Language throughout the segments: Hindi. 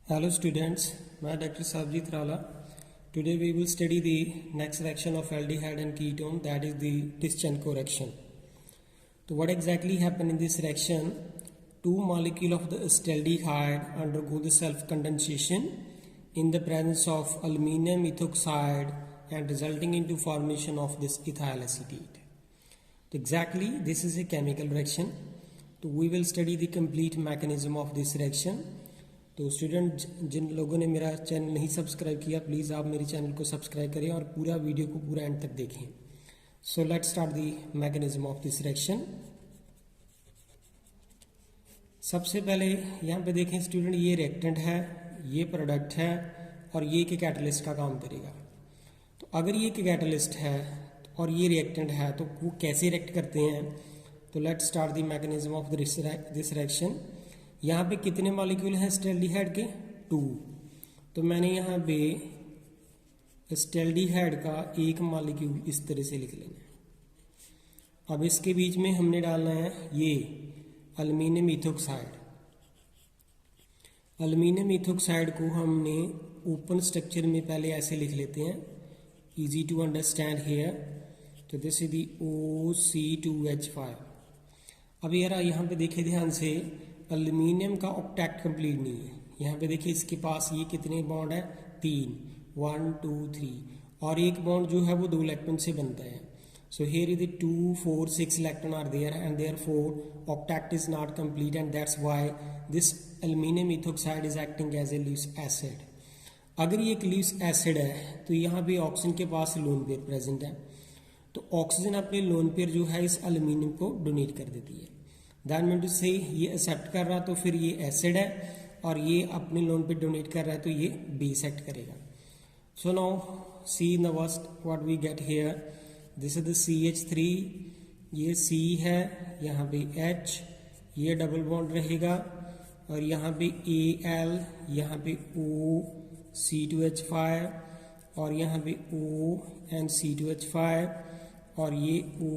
Hello students, मैं Dr. Sabjit Rala. Today we will study the next reaction of aldehyde and ketone, that is the Tischenko reaction. So what exactly happened in this reaction? Two molecules of the acetaldehyde undergo the self-condensation in the presence of aluminum ethoxide and resulting into formation of this ethyl acetate. So exactly this is a chemical reaction. So we will study the complete mechanism of this reaction. तो स्टूडेंट जिन लोगों ने मेरा चैनल नहीं सब्सक्राइब किया प्लीज़ आप मेरे चैनल को सब्सक्राइब करें और पूरा वीडियो को पूरा एंड तक देखें. So let's start the mechanism of this reaction. सबसे पहले यहाँ पे देखें स्टूडेंट, ये रिएक्टेंट है, ये प्रोडक्ट है और ये एक कैटलिस्ट का काम करेगा. तो अगर ये एक कैटलिस्ट है और ये रिएक्टेंट है तो वो कैसे रिएक्ट करते हैं. तो let's start the mechanism of this reaction. यहाँ पे कितने मॉलिक्यूल हैं एसिटाल्डिहाइड के? 2. तो मैंने यहाँ पे एसिटाल्डिहाइड का एक मॉलिक्यूल इस तरह से लिख लेना है. अब इसके बीच में हमने डालना है ये एल्युमिनियम इथोक्साइड. एल्युमिनियम इथोक्साइड को हमने ओपन स्ट्रक्चर में पहले ऐसे लिख लेते हैं, इजी टू अंडरस्टैंड हेयर. तो दिस इज दी OC2H5. अब यार यहाँ पे देखिए ध्यान से, एल्युमिनियम का ऑक्टेट कंप्लीट नहीं है. यहाँ पे देखिए इसके पास ये कितने बॉन्ड है? 3, 1 2 3 और एक बॉन्ड जो है वो 2 इलेक्ट्रॉन से बनता है. So here is the 2 4 6 electron are there and therefore octet is not complete and that's why this aluminium ethoxide is acting as a Lewis acid. अगर ये एक लीव्स एसिड है तो यहाँ पे ऑक्सीजन के पास लोन पेयर प्रेजेंट है. तो ऑक्सीजन अपने लोन पेयर जो है इस एल्युमिनियम को डोनेट कर देती है. दैट मीन टू से ये एक्सेप्ट कर रहा तो फिर ये एसिड है और ये अपने लोन पे डोनेट कर रहा है तो ये बेस एक्ट करेगा. So now see in the first what we get here. This is the CH3, ये C है, यहाँ पे H, ये डबल बॉन्ड रहेगा और यहाँ पे Al, यहाँ पे O C2H5 और यहाँ पे O and C2H5 और ये O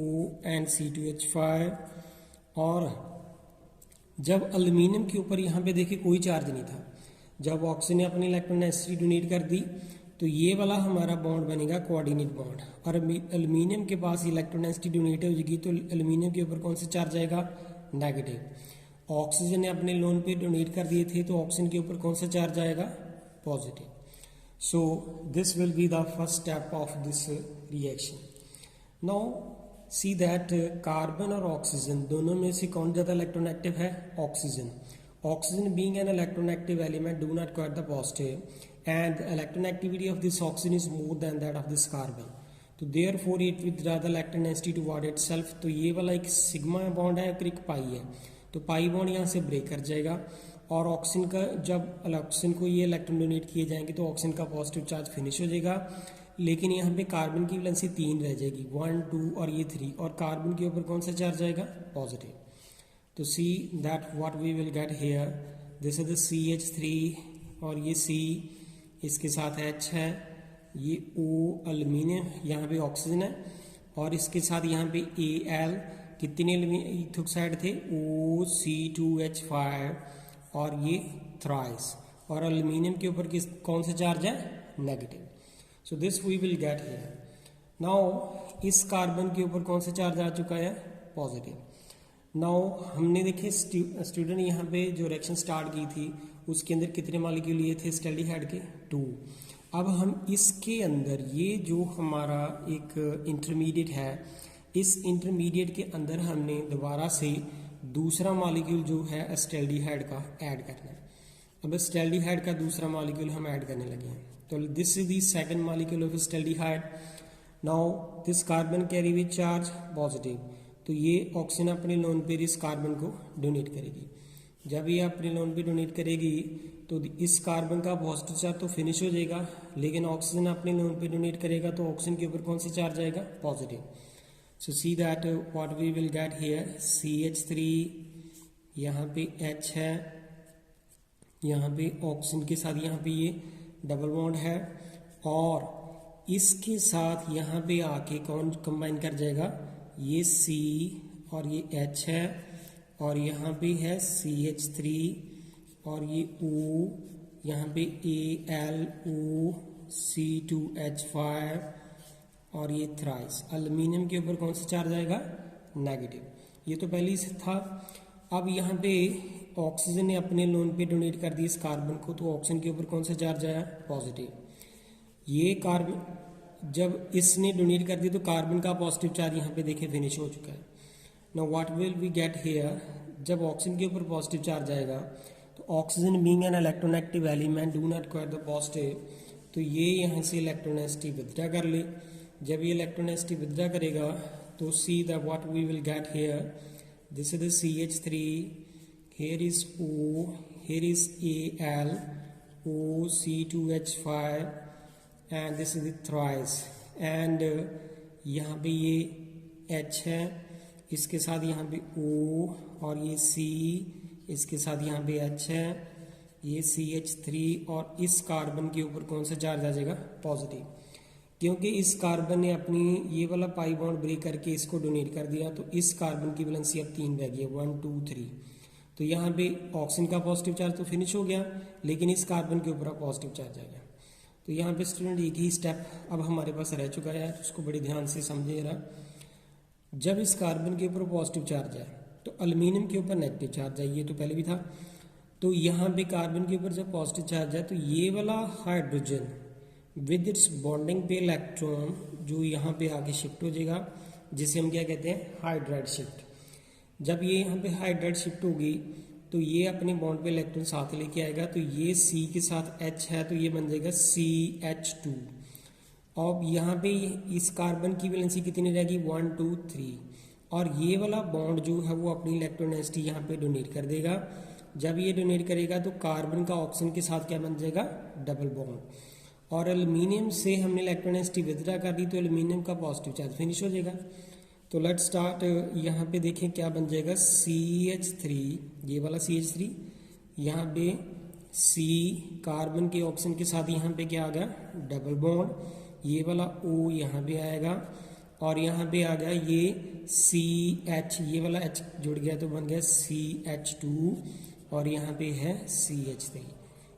and C2H5. और जब एल्युमिनियम के ऊपर यहाँ पे देखिए कोई चार्ज नहीं था, जब ऑक्सीजन ने अपनी इलेक्ट्रॉन डेंसिटी डोनेट कर दी तो ये वाला हमारा बॉन्ड बनेगा कोऑर्डिनेट बॉन्ड. और एल्युमिनियम के पास इलेक्ट्रॉन डेंसिटी डोनेट हो जाएगी तो एल्युमिनियम के ऊपर कौन सा चार्ज आएगा? नेगेटिव. ऑक्सीजन ने अपने लोन पे डोनेट कर दिए थे तो ऑक्सीजन के ऊपर कौन सा चार्ज आएगा? Positive. So this will be the first step of this reaction. Now see that carbon और ऑक्सीजन दोनों में से कौन ज़्यादा इलेक्ट्रोनेगेटिव है? Oxygen. Oxygen being an electronegative element do not quite the positive end electronegativity of this oxygen is more than that of this carbon. तो therefore it withdraw the electron density toward itself. तो ये वाला एक सिग्मा बॉन्ड है और एक पाई है, तो पाई बॉन्ड यहाँ से ब्रेक कर जाएगा और ऑक्सीजन का जब ऑक्सीजन को ये इलेक्ट्रॉन डोनेट किए जाएंगे तो ऑक्सीजन का पॉजिटिव चार्ज फिनिश हो जाएगा. लेकिन यहाँ पे कार्बन की वैलेंसी 3 रह जाएगी, 1 2 और ये 3, और कार्बन के ऊपर कौन सा चार्ज आएगा? पॉजिटिव. तो see that what we will get here, this is the CH3 और ये C, इसके साथ H है, ये O एल्युमिनियम, यहाँ पे ऑक्सीजन है और इसके साथ यहाँ पे Al. कितने इथोक्साइड थे? OC2H5 और ये थ्राइस, और एल्युमिनियम के ऊपर कौन सा चार्ज है? Negative. So this we will get here. Now इस कार्बन के ऊपर कौन सा चार्ज आ चुका है? पॉजिटिव. नाउ हमने देखे स्टूडेंट यहाँ पे जो रिएक्शन स्टार्ट की थी उसके अंदर कितने मॉलिक्यूल लिए थे एसिटाल्डिहाइड के? 2. अब हम इसके अंदर ये जो हमारा एक इंटरमीडिएट है, इस इंटरमीडिएट के अंदर हमने दोबारा से दूसरा मॉलिक्यूल जो है एसिटाल्डिहाइड का ऐड करना है. अब एसिटाल्डिहाइड का दूसरा मॉलिक्यूल हम ऐड करने लगे हैं. तो this is the second molecule of acetaldehyde. Now this carbon carry with charge positive. तो ये ऑक्सीजन अपने लोन पे इस कार्बन को डोनेट करेगी. जब ये अपने लोन पे डोनेट करेगी तो इस कार्बन का पॉजिटिव चार्ज तो फिनिश हो जाएगा, लेकिन ऑक्सीजन अपने लोन पे डोनेट करेगा तो ऑक्सीजन के ऊपर कौन सा चार्ज आएगा? Positive. So see that what we will get here, CH3, यहाँ पे H है, यहाँ पे ऑक्सीजन के साथ यहाँ पे ये डबल बॉन्ड है और इसके साथ यहाँ पे आके कौन कंबाइन कर जाएगा? ये C और ये H है और यहाँ पे है CH3 और ये O, यहाँ पे AlOC2H5 और ये थ्राइस। एल्यूमिनियम के ऊपर कौन सा चार्ज आएगा? नेगेटिव। ये तो पहले ही से था। अब यहाँ पे ऑक्सीजन ने अपने लोन पे डोनेट कर दी इस कार्बन को, तो ऑक्सीजन के ऊपर कौन सा चार्ज आया? पॉजिटिव। ये कार्बन जब इसने डोनेट कर दी तो कार्बन का पॉजिटिव चार्ज यहाँ पे देखे फिनिश हो चुका है। Now what will we get here? जब ऑक्सीजन के ऊपर पॉजिटिव चार्ज आएगा तो oxygen being an electronegative element do not require the positive, तो ये यहाँ से इलेक्ट्रोनेगेटिव विथड्रॉ कर ले। जब ये इलेक्ट्रोनेगेटिव विथड्रॉ करेगा तो see that what we will get here, this is the CH3, here is O, here is AlOC2H5 and this is the thrice, and यहाँ पे ये H है, इसके साथ यहाँ पे O और ये C, इसके साथ यहाँ पे H है, ये CH3 और इस कार्बन के ऊपर कौन सा चार्ज आ जाएगा? पॉजिटिव। क्योंकि इस कार्बन ने अपनी ये वाला पाई बॉन्ड ब्रेक करके इसको डोनेट कर दिया, तो इस कार्बन की वैलेंसी अब 3 रह गई है, 1 2 3। तो यहाँ पे ऑक्सीजन का पॉजिटिव चार्ज तो फिनिश हो गया, लेकिन इस कार्बन के ऊपर पॉजिटिव चार्ज आ गया। तो यहाँ पे स्टूडेंट एक ही स्टेप अब हमारे पास रह चुका है, उसको बड़े ध्यान से समझे जरा। जब इस कार्बन के ऊपर पॉजिटिव चार्ज है तो एल्यूमिनियम के ऊपर नेगेटिव चार्ज है, ये तो पहले भी था। तो यहाँ पे कार्बन के ऊपर जब पॉजिटिव चार्ज है तो ये वाला हाइड्रोजन विद इट्स बॉन्डिंग पे इलेक्ट्रॉन जो यहाँ पे आगे शिफ्ट हो जाएगा, जिसे हम क्या कहते हैं? Hydride shift. जब ये यहाँ पे हाइड्राइड शिफ्ट होगी तो ये अपने बॉन्ड पे इलेक्ट्रॉन साथ लेके आएगा, तो ये C के साथ H है तो ये बन जाएगा CH2। अब यहाँ पे इस कार्बन की वैलेंसी कितनी रहेगी? 1 2 3, और ये वाला बॉन्ड जो है वो अपनी इलेक्ट्रोनेगेटिविटी यहाँ पे डोनेट कर देगा। जब ये डोनेट करेगा तो कार्बन का ऑक्सीजन के साथ क्या बन जाएगा? Double bond. और एल्यूमिनियम से हमने इलेक्ट्रोनेगेटिविटी विथड्रॉ कर दी तो एल्यूमिनियम का पॉजिटिव चार्ज फिनिश हो जाएगा। तो लेट्स स्टार्ट। यहाँ पे देखें क्या बन जाएगा? CH3, ये वाला CH3, यहाँ पे C कार्बन के ऑक्सीजन के साथ यहाँ पे क्या आ गया? Double bond. ये वाला O यहाँ पे आएगा और यहाँ पे आ गया ये CH, ये वाला H जुड़ गया तो बन गया CH2 और यहाँ पे है CH3।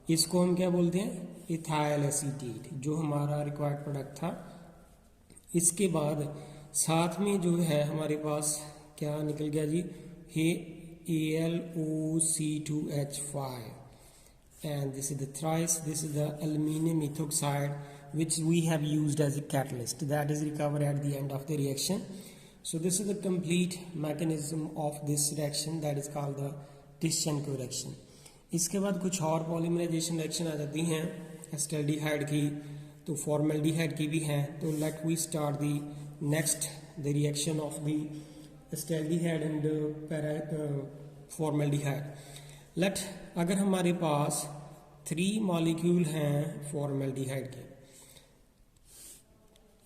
इसको हम क्या बोलते हैं? इथाइल एसीटेट, जो हमारा रिक्वायर्ड प्रोडक्ट था। इसके बाद साथ में जो है हमारे पास क्या निकल गया जी? AlOC2H5 and this is the thrice, this is the aluminum ethoxide which we have used as a catalyst that is recovered at the end of the reaction. So this is the complete mechanism of this reaction that is called the Tischenko reaction. इसके बाद कुछ और पॉलीमराइजेशन रिएक्शन आ जाती हैं एस्टल्डिहाइड की, तो फॉर्मल्डिहाइड की भी हैं। तो let we start the next the reaction of the acetaldehyde and formaldehyde. Let अगर हमारे पास 3 मॉलिक्यूल हैं फॉर्मल्डिहाइड के,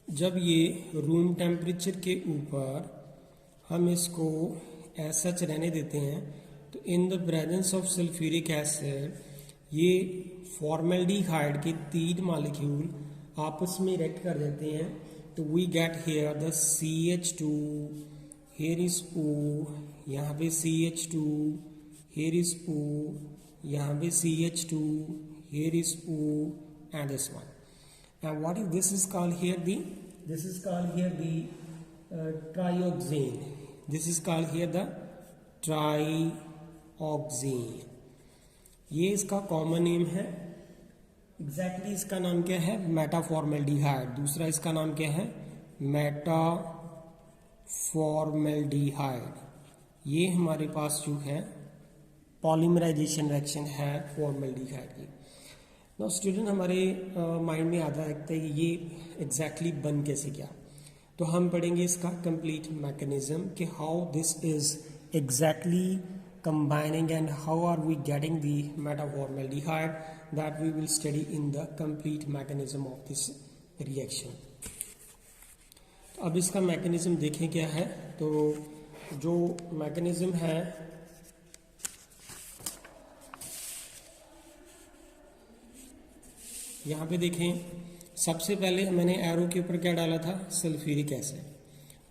जब ये रूम टेम्परेचर के ऊपर हम इसको ऐसा रहने देते हैं तो in the presence of sulphuric acid ये फॉर्मल्डिहाइड के 3 मॉलिक्यूल आपस में रिएक्ट कर देते हैं। तो we get here the CH2, here is O, यहाँ पे CH2, हियर इज O, यहाँ पे CH2, here is O and this one. And what is this is called here? This is called here the trioxane. This is called here the trioxane. ये इसका कॉमन नेम है। एग्जैक्टली इसका नाम क्या है? मेटाफॉर्मल्डिहाइड। दूसरा इसका नाम क्या है? मेटाफॉर्मल्डिहाइड। ये हमारे पास जो है पॉलीमराइजेशन रिएक्शन है फॉर्मल्डिहाइड की। नाउ स्टूडेंट हमारे माइंड में आता है कि ये एग्जैक्टली बन कैसे गया, तो हम पढ़ेंगे इसका कंप्लीट मैकेनिज्म कि how this is exactly combining and how are we getting the metaformaldehyde, that we will study in the complete mechanism of this reaction. तो अब इसका मैकेनिज्म देखें क्या है। तो जो मैकेनिज्म है यहाँ पे देखें, सबसे पहले मैंने एरो के ऊपर क्या डाला था? Sulphuric acid.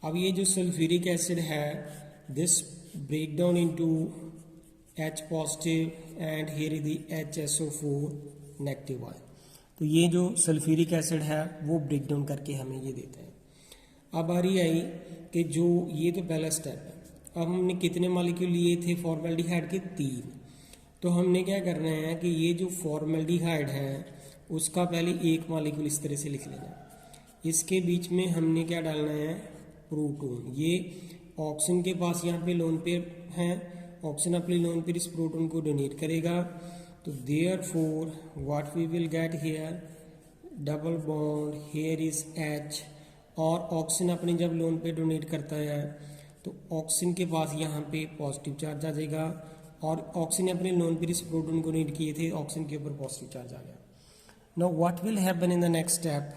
अब ये जो सल्फ्यूरिक एसिड है this break down into H positive and here is the HSO4 negative ion. तो ये जो सल्फ्यूरिक एसिड है वो ब्रेक डाउन करके हमें ये देता है। अब बारी आई कि जो ये तो पहला स्टेप है। अब हमने कितने मॉलिक्यूल लिए थे फॉर्मेल्डिहाइड के? 3। तो हमने क्या करना है कि ये जो फॉर्मेल्डिहाइड है उसका पहले एक मॉलिक्यूल इस तरह से लिख लेना। इसके बीच में हमने क्या डालना है? प्रोटॉन। ये ऑक्सीजन के पास यहाँ पे लोन पेयर है, ऑक्सीजन अपनी लोन पेयर इस प्रोटॉन को डोनेट करेगा। तो therefore what we will get here, double bond, here is H, और ऑक्सीजन अपनी जब लोन पे डोनेट करता है तो ऑक्सीजन के पास यहाँ पे पॉजिटिव चार्ज आ जाएगा, और ऑक्सीजन ने अपने लोन पे इस प्रोटॉन को डोनेट किए थे, ऑक्सीजन के ऊपर पॉजिटिव चार्ज आ गया। Now what will happen in the next step,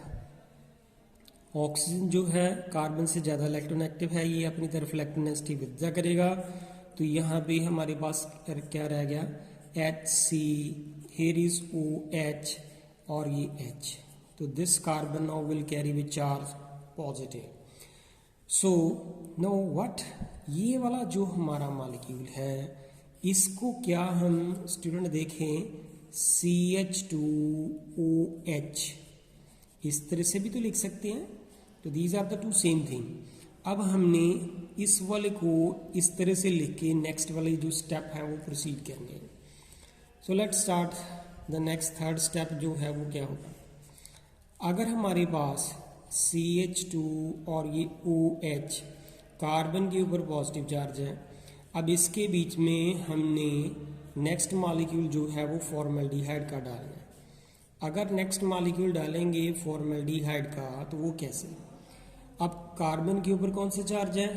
oxygen जो है कार्बन से ज़्यादा इलेक्ट्रोनेगेटिव है, ये अपनी तरफ इलेक्ट्रोनेगेटिव विड्रॉ करेगा। तो यहाँ पे हमारे पास क्या रह गया? HC, here is OH और ये H। तो this carbon now will carry with charge positive. So know what, ये वाला जो हमारा मॉलिक्यूल है इसको क्या हम स्टूडेंट देखें, CH2OH इस तरह से भी तो लिख सकते हैं। तो these are the two same thing. अब हमने इस वाले को इस तरह से लिख के नेक्स्ट वाले जो स्टेप है वो प्रोसीड करेंगे। So let's start the next third step जो है वो क्या होगा। अगर हमारे पास CH2 और ये OH कार्बन के ऊपर पॉजिटिव चार्ज है, अब इसके बीच में हमने नेक्स्ट मॉलिक्यूल जो है वो फॉर्मेल्डिहाइड का डालना है। अगर नेक्स्ट मॉलिक्यूल डालेंगे फॉर्मेल्डिहाइड का तो वो कैसे? अब कार्बन के ऊपर कौन सा चार्ज है?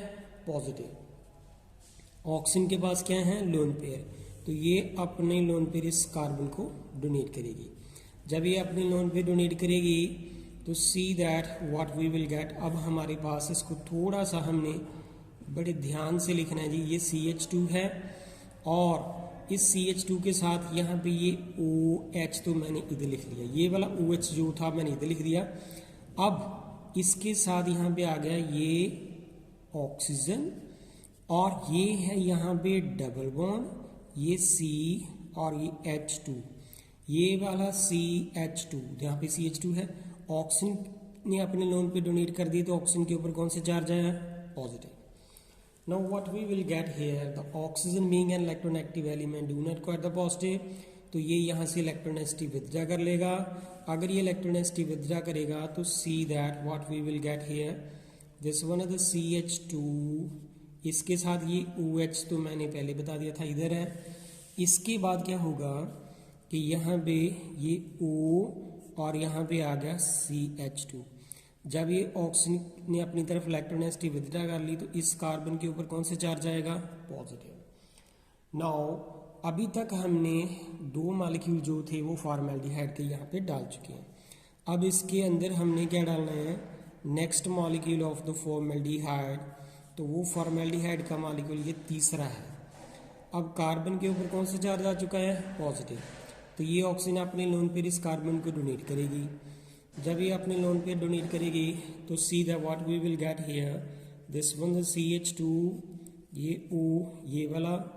पॉजिटिव। ऑक्सीजन के पास क्या है? Lone pair. तो ये अपने लोन पेयर इस कार्बन को डोनेट करेगी। जब ये अपने लोन पेयर डोनेट करेगी तो see that what we will get. अब हमारे पास इसको थोड़ा सा हमने बड़े ध्यान से लिखना है जी। ये CH2 है और इस CH2 के साथ यहाँ पे ये OH तो मैंने इधर लिख लिया, ये वाला OH जो था मैंने इधर लिख दिया। अब इसके साथ यहाँ पे आ गया ये ऑक्सीजन और ये है यहाँ पे डबल बॉन्ड, ये C और ये H2, ये वाला CH2, यहाँ पे CH2 है। ऑक्सीजन ने अपने लोन पे डोनेट कर दी तो ऑक्सीजन के ऊपर कौन से चार्ज आया? Positive. Now what we will get here, the oxygen being an electronegative element do not require the positive. तो ये यहाँ से इलेक्ट्रोनेगेटिव विथड्रॉ कर लेगा। अगर ये इलेक्ट्रोनेगेटिव विथड्रॉ करेगा तो see that what we will get here, this one is the CH2, इसके साथ ये OH तो मैंने पहले बता दिया था इधर है। इसके बाद क्या होगा कि यहाँ पे ये O और यहाँ पे आ गया CH2। जब ये ऑक्सीजन ने अपनी तरफ इलेक्ट्रोनेगेटिव विथड्रॉ कर ली तो इस कार्बन के ऊपर कौन सा चार्ज आएगा? पॉजिटिव। नाउ अभी तक हमने दो मॉलिक्यूल जो थे वो फॉर्मेल्डिहाइड के यहाँ पे डाल चुके हैं। अब इसके अंदर हमने क्या डालना है? Next molecule of the formaldehyde. तो वो फॉर्मेल्डिहाइड का मॉलिक्यूल ये तीसरा है। अब कार्बन के ऊपर कौन सा चार्ज आ चुका है? पॉजिटिव। तो ये ऑक्सीजन अपने लोन पेयर इस कार्बन को डोनेट करेगी। जब ये अपने लोन पेयर डोनेट करेगी तो see the what we will get here, this one the CH2, ये O, ये वाला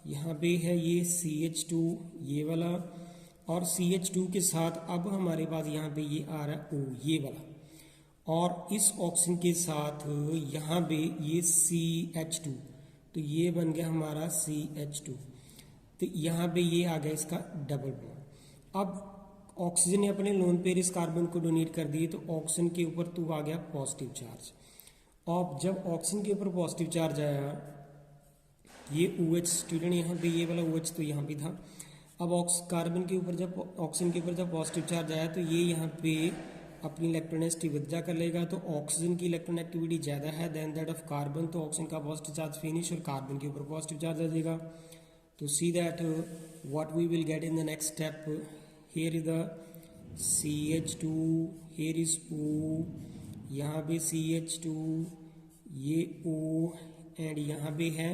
यहाँ पे है ये CH2, ये वाला, और CH2 के साथ अब हमारे पास यहाँ पे ये आ रहा है O, ये वाला, और इस ऑक्सीजन के साथ यहाँ पे ये CH2, तो ये बन गया हमारा CH2। तो यहाँ पे ये आ गया इसका डबल बॉन्ड। अब ऑक्सीजन ने अपने लोन पेयर इस कार्बन को डोनेट कर दिए तो ऑक्सीजन के ऊपर तो आ गया पॉजिटिव चार्ज। और जब ऑक्सीजन के ऊपर पॉजिटिव चार्ज आया, ये OH स्टूडेंट यहाँ पे ये वाला OH तो यहाँ पे था। अब कार्बन के ऊपर जब ऑक्सीजन के ऊपर जब पॉजिटिव चार्ज आया तो ये यहाँ पे अपनी इलेक्ट्रोनेगेटिव विथड्रॉ कर लेगा। तो ऑक्सीजन की इलेक्ट्रोनेगेटिविटी ज़्यादा है देन दैट ऑफ कार्बन, तो ऑक्सीजन का पॉजिटिव चार्ज फिनिश और कार्बन के ऊपर पॉजिटिव चार्ज आ जाएगा। तो see that what we will get in the next step, here is the CH2, here is O, यहाँ पे CH2, ये O एंड यहाँ पे है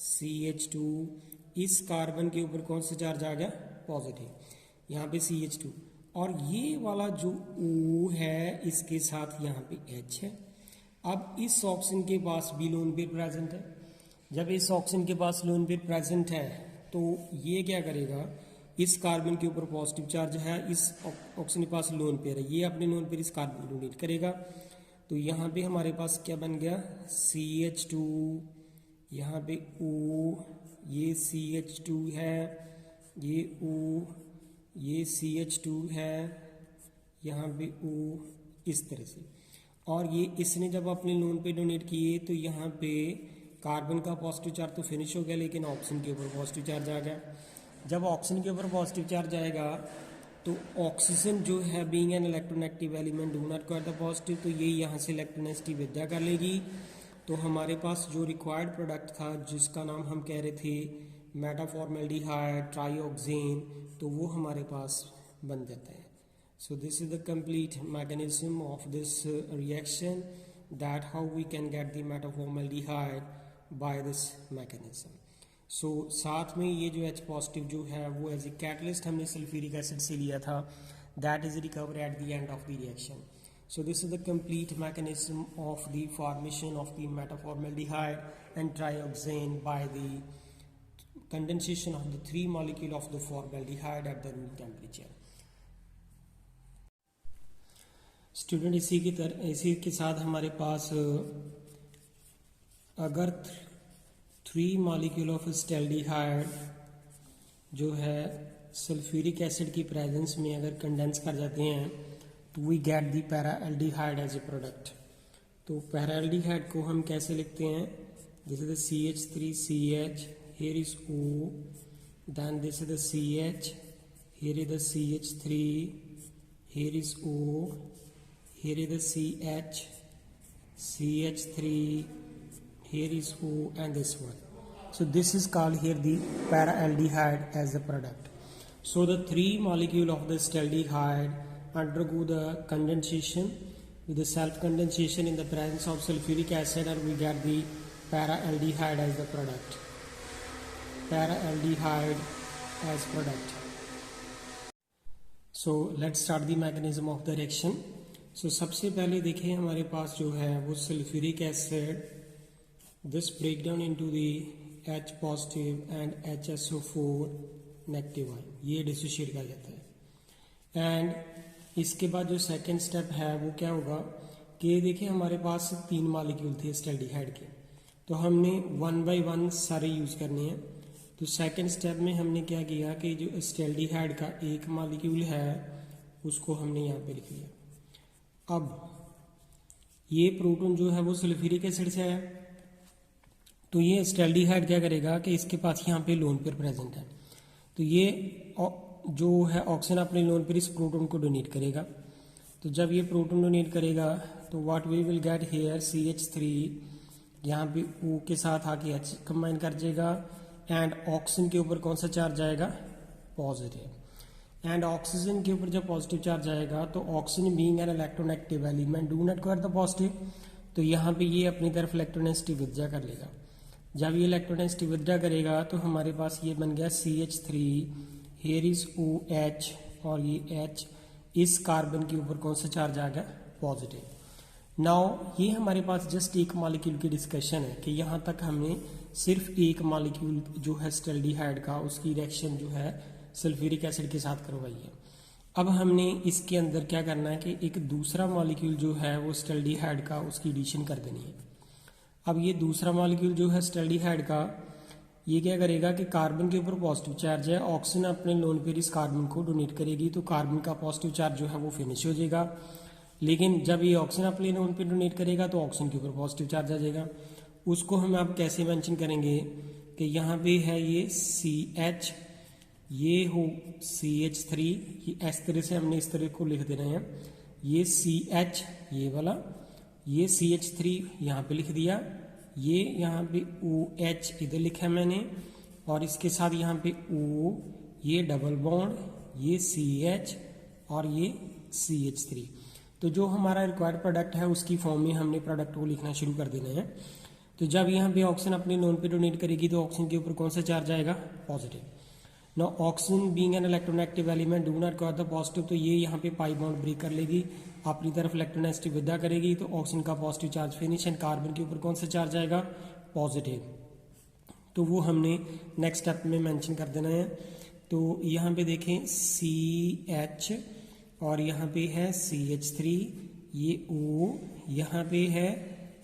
CH2। इस कार्बन के ऊपर कौन सा चार्ज आ गया? पॉजिटिव, यहाँ पे CH2, और ये वाला जो O है इसके साथ यहाँ पे H है। अब इस ऑक्सीजन के पास भी लोन पेयर प्रेजेंट है। जब इस ऑक्सीजन के पास लोन पेयर प्रेजेंट है तो ये क्या करेगा इस कार्बन के ऊपर पॉजिटिव चार्ज है, इस ऑक्सीजन के पास लोन पेयर है, ये अपने लोन पेयर इस कार्बन को डोनेट करेगा। तो यहाँ पे हमारे पास क्या बन गया, CH2, यहाँ पे O, ये CH2 है, ये O, ये CH2 है, यहाँ पे O, इस तरह से। और ये इसने जब अपने लोन पे डोनेट किए तो यहाँ पे कार्बन का पॉजिटिव चार्ज तो फिनिश हो गया, लेकिन ऑक्सीजन के ऊपर पॉजिटिव चार्ज आ गया। जब ऑक्सीजन के ऊपर पॉजिटिव चार्ज आएगा तो ऑक्सीजन जो है being an electronegative element do not got the positive, तो ये यहाँ से इलेक्ट्रोनेगेटिव विड्रॉ कर लेगी। तो हमारे पास जो रिक्वायर्ड प्रोडक्ट था जिसका नाम हम कह रहे थे मेटाफॉर्मल्डिहाइड ट्राईऑक्सेन, तो वो हमारे पास बन जाता है। So this is the complete mechanism of this reaction, that how we can get the metaformaldehyde by this mechanism. So साथ में ये जो H positive जो है वो एज ए कैटलिस्ट हमने सल्फ्यूरिक एसिड से लिया था, that is recovered at the end of the reaction. So this is the complete mechanism of the formation of the metaformaldehyde and trioxane by the condensation of the 3 molecule of the formaldehyde at the room temperature. Student इसी के साथ हमारे पास अगर 3 मॉलिक्यूल ऑफ स्टेल्डिहाइड जो है सल्फ्यूरिक एसिड की प्रेजेंस में अगर कंडेंस कर जाते हैं तो we get the paraldehyde as a product. तो पैराएल्डिहाइड को हम कैसे लिखते हैं, this is the CH3CH, here is O, then this is the CH, here is the CH3, here is O, here is the CH, CH3, here is O, and this one. So this is called here the paraaldehyde as the product. So the 3 molecule of the staldehyde undergo the condensation with the self condensation in the presence of sulfuric acid, and we get the paraaldehyde as the product. Paraaldehyde as product. So let's start the mechanism of the reaction. So सबसे पहले देखिए हमारे पास जो है वो sulphuric acid, this break down into the H positive and HSO4 negative ion, ये डिसोशिएट किया जाता है। एंड इसके बाद जो सेकंड स्टेप है वो क्या होगा कि देखिए हमारे पास 3 मॉलिक्यूल थे स्टेल्डिहाइड के, तो हमने 1 बाय 1 सारे यूज करने हैं। तो सेकंड स्टेप में हमने क्या किया कि जो स्टेल्डिहाइड का एक मॉलिक्यूल है उसको हमने यहाँ पे लिख लिया। अब ये प्रोटॉन जो है वो सल्फ्यूरिक एसिड से है, तो ये स्टेल्डिहाइड क्या करेगा कि इसके पास यहाँ पे लोन पेयर प्रेजेंट है, तो ये जो है ऑक्सीजन अपने लोन पेयर इस प्रोटॉन को डोनेट करेगा। तो जब ये प्रोटॉन डोनेट करेगा तो what we will get here CH3, यहाँ पे O के साथ आके H कंबाइन कर जाएगा, एंड ऑक्सीजन के ऊपर कौन सा चार्ज आएगा, पॉजिटिव। एंड ऑक्सीजन के ऊपर जब पॉजिटिव चार्ज आएगा तो oxygen being an electronegative element do not got the positive, तो यहाँ पे ये अपनी तरफ इलेक्ट्रोनेगेटिव विड्रॉ कर लेगा। जब ये इलेक्ट्रोनेगेटिव विड्रॉ करेगा तो हमारे पास ये बन गया CH3, हियर इज OH, और ये H, इस कार्बन के ऊपर कौन सा चार्ज आ गया, पॉजिटिव। नाउ ये हमारे पास जस्ट एक मॉलिक्यूल की डिस्कशन है कि यहाँ तक हमने सिर्फ एक मॉलिक्यूल जो है स्टेल्डिहाइड का उसकी रिएक्शन जो है सल्फ्यूरिक एसिड के साथ करवाई है। अब हमने इसके अंदर क्या करना है कि एक दूसरा मॉलिक्यूल जो है वो स्टेल्डिहाइड का उसकी एडिशन कर देनी है। अब ये दूसरा मॉलिक्यूल जो है स्टेल्डिहाइड का ये क्या करेगा कि कार्बन के ऊपर पॉजिटिव चार्ज है, ऑक्सीजन अपने लोन पेयर इस कार्बन को डोनेट करेगी, तो कार्बन का पॉजिटिव चार्ज जो है वो फिनिश हो जाएगा। लेकिन जब ये ऑक्सीजन अपने लोन पेयर डोनेट करेगा तो ऑक्सीजन के ऊपर पॉजिटिव चार्ज आ जाएगा। उसको हम अब कैसे मेंशन करेंगे कि यहाँ पे है ये CH, ये हो CH3, ये इस तरह से हमने इस तरह को लिख देना है, ये CH ये वाला, ये CH3 यहाँ पे लिख दिया, ये यहाँ पे OH इधर लिखा है मैंने, और इसके साथ यहाँ पे O, ये डबल बॉन्ड, ये CH और ये CH3। तो जो हमारा रिक्वायर्ड प्रोडक्ट है उसकी फॉर्म में हमने प्रोडक्ट को लिखना शुरू कर देना है। तो जब यहाँ पे ऑक्सीजन अपने लोन पे डोनेट करेगी तो ऑक्सीजन के ऊपर कौन सा चार्ज आएगा, positive. No oxygen being an electronegative element do not got the positive, तो ये यहाँ पे पाई बॉन्ड ब्रेक कर लेगी, अपनी तरफ इलेक्ट्रोनेगेटिव विदा करेगी, तो ऑक्सीजन का positive charge finish, and carbon के ऊपर कौन सा चार्ज आएगा, पॉजिटिव। तो वो हमने नेक्स्ट स्टेप में मेंशन कर देना है। तो यहाँ पे देखें CH और यहाँ पे है CH3, ये O, यहाँ पे है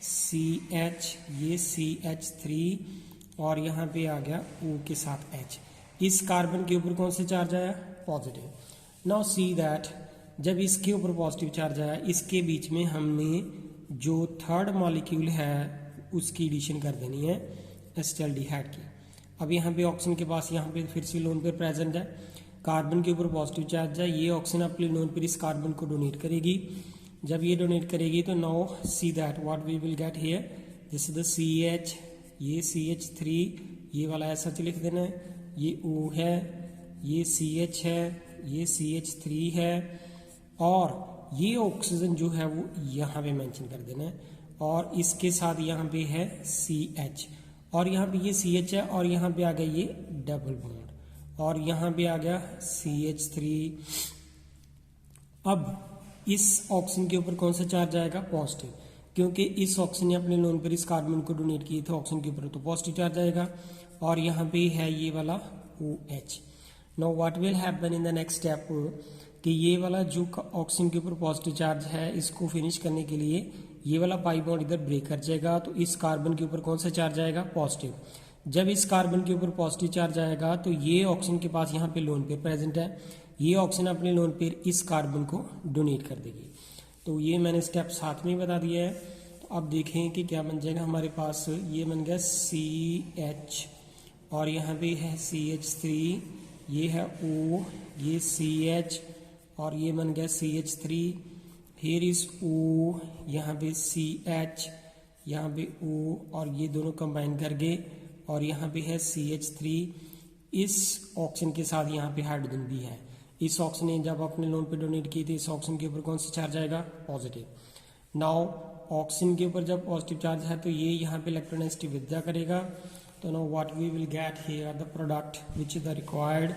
CH, ये CH3 और यहाँ पे आ गया O के साथ H। इस कार्बन के ऊपर कौन सा चार्ज आया? पॉजिटिव। नाउ सी दैट जब इसके ऊपर पॉजिटिव चार्ज आया, इसके बीच में हमने जो थर्ड मॉलिक्यूल है उसकी एडिशन कर देनी है एसिटाल्डिहाइड की। अब यहाँ पे ऑक्सीजन के पास यहाँ पे फिर से लोन पेयर प्रेजेंट है, कार्बन के ऊपर पॉजिटिव चार्ज है, ये ऑक्सीजन अपने लोन पेयर इस कार्बन को डोनेट करेगी। जब ये डोनेट करेगी तो now see that what we will get here, this is the CH, ये CH3, ये वाला ऐसा लिख देना है, ये O है, ये CH है, ये CH3 है और ये ऑक्सीजन जो है वो यहाँ पे मेंशन कर देना है और इसके साथ यहाँ पे है CH और यहाँ पे ये CH है और यहाँ पे आ गया ये डबल बॉन्ड और यहाँ पे आ गया CH3। अब इस ऑक्सीजन के ऊपर कौन सा चार्ज आएगा? पॉजिटिव, क्योंकि इस ऑक्सीजन ने अपने लोन पर इस कार्बन को डोनेट किए थे ऑक्सीजन के ऊपर, तो पॉजिटिव चार्ज आएगा और यहाँ पे है ये वाला OH। Now what will happen in the next step कि ये वाला जो ऑक्सीजन के ऊपर पॉजिटिव चार्ज है इसको फिनिश करने के लिए ये वाला पाई बॉन्ड इधर ब्रेक कर जाएगा, तो इस कार्बन के ऊपर कौन सा चार्ज आएगा? पॉजिटिव। जब इस कार्बन के ऊपर पॉजिटिव चार्ज आएगा तो ये ऑक्सीजन के पास यहाँ पे लोन पेयर प्रेजेंट है, ये ऑक्सीजन अपने लोन पेयर इस कार्बन को डोनेट कर देगी। तो ये मैंने स्टेप साथ में ही बता दिया है। तो अब देखें कि क्या बन जाएगा हमारे पास। ये बन गया CH और यहाँ पे है CH3, ये है O, ये CH और ये बन गया CH3, हियर इज O, यहाँ पे CH, यहाँ पे O और ये दोनों कंबाइन करके और यहाँ पे है CH3। इस ऑक्सीजन के साथ यहाँ पे हाइड्रोजन भी है। इस ऑक्सीजन ने जब अपने लोन पे डोनेट किए थे, इस ऑक्सीजन के ऊपर कौन सा चार्ज आएगा? पॉजिटिव। नाउ ऑक्सीजन के ऊपर जब पॉजिटिव चार्ज है तो ये यहाँ पे इलेक्ट्रोनेगेटिव विड्रॉ करेगा। तो now what we will get here the product which is the required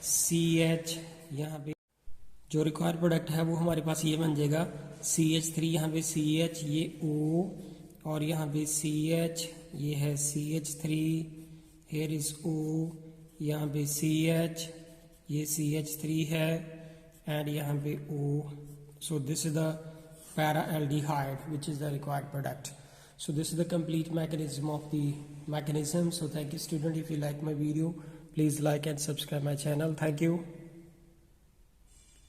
CH, यहाँ पे जो रिक्वायर्ड प्रोडक्ट है वो हमारे पास ये बन जाएगा CH3, यहाँ पे CH, ये O और यहाँ पे CH, ये है CH3, here is O, यहाँ पे CH, ये CH3 है एंड यहाँ पे O. So this is the para-aldehyde which is the required product. So this is the complete mechanism of the mechanism. So thank you student. If you like my video, please like and subscribe my channel. Thank you.